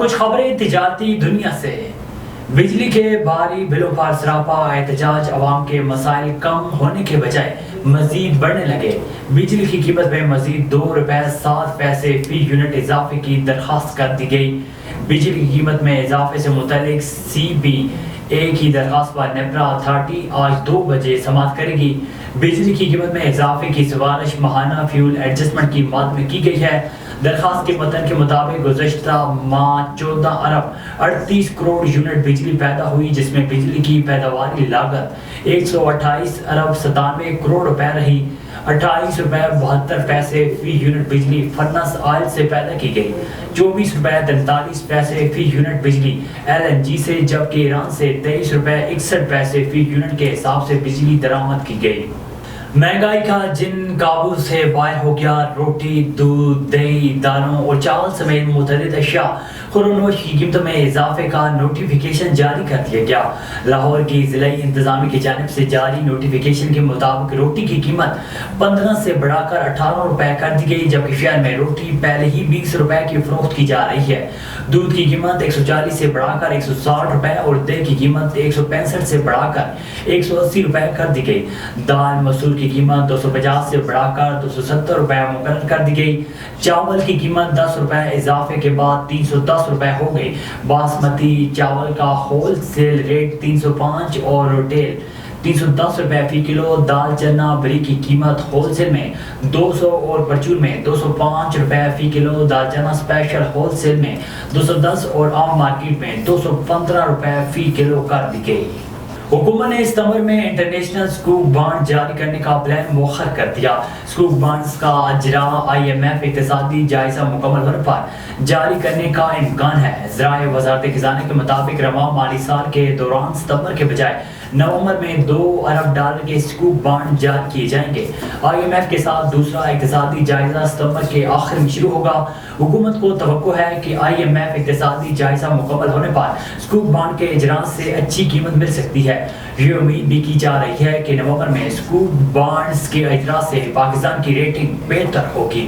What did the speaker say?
کچھ خبریں تجارتی دنیا سے۔ بجلی کے بھاری بلوں پر سراپا احتجاج، عوام کے مسائل کم ہونے کے بجائے مزید بڑھنے لگے۔ بجلی کی قیمت میں مزید 2 روپے 7 پیسے فی یونٹ اضافے کی درخواست کر دی گئی۔ بجلی کی قیمت میں اضافے سے متعلق CBA کی درخواست پر نیپرا اتھارٹی آج 2 بجے سماعت کرے گی۔ بجلی کی قیمت میں اضافے کی سفارش ماہانہ فیول ایڈجسٹمنٹ کی مد میں کی گئی ہے۔ درخواست کے متن کے مطابق گزشتہ ماہ 14 ارب 38 کروڑ یونٹ بجلی پیدا ہوئی، جس میں بجلی کی پیداواری لاگت 128 ارب 97 کروڑ روپے رہی۔ 28 روپے 72 پیسے فی یونٹ بجلی فرنس آئل سے پیدا کی گئی، 24 روپے 43 پیسے فی یونٹ بجلی LNG سے، جبکہ ایران سے 23 روپے 61 پیسے فی یونٹ کے حساب سے بجلی درآمد کی گئی۔ مہنگائی کا جن قابو سے باہر ہو گیا۔ روٹی، دودھ، دہی، دالوں اور چاول سمیت متعدد اشیاء خوردونوش کی قیمتوں میں اضافے کا نوٹیفیکیشن جاری کر دیا گیا۔ لاہور کی ضلعی انتظامیہ کی جانب سے جاری نوٹیفیکیشن کے مطابق روٹی کی قیمت 15 سے بڑھا کر 18 روپے کر دی گئی، جبکہ شہر میں روٹی پہلے ہی 20 روپے کی فروخت کی جا رہی ہے۔ دودھ کی قیمت 140 سے بڑھا کر 160 روپے اور دہی کی قیمت 165 سے بڑھا کر 180 روپے کر دی گئی۔ دال مسور کی قیمت 250 سے بڑھا کر 270 روپے مقرر کر دی گئی۔ چاول کی قیمت 10 روپے اضافے کے بعد 310 روپے ہو گئی۔ باسمتی چاول کا ہول سیل ریٹ 305 اور ریٹیل 310 روپے فی کلو۔ دال چنا بری کی قیمت ہول سیل میں 200 اور پرچون میں 205 روپے فی کلو۔ دال چنا اسپیشل ہول سیل میں 210 اور عام مارکیٹ میں 215 روپے فی کلو کر دی گئی۔ حکومت نے ستمبر میں انٹرنیشنل سکوک بانڈ جاری کرنے کا پلان مؤخر کر دیا۔ سکوک بانڈز کا اجرا IMF اقتصادی جائزہ مکمل ہونے پر جاری کرنے کا امکان ہے۔ ذرائع وزارت خزانہ کے مطابق رواں مالی سال کے دوران ستمبر کے بجائے نومبر میں 2 ارب ڈالر کے سکوک بانڈ جاری کیے جائیں گے۔ IMF کے ساتھ دوسرا اقتصادی جائزہ ستمبر کے آخر میں شروع ہوگا۔ حکومت کو توقع ہے کہ IMF اقتصادی جائزہ مکمل ہونے پر سکوک بانڈ کے اجراء سے اچھی قیمت مل سکتی ہے۔ یہ امید بھی کی جا رہی ہے کہ نومبر میں سکوک بانڈز کے اجراء سے پاکستان کی ریٹنگ بہتر ہوگی۔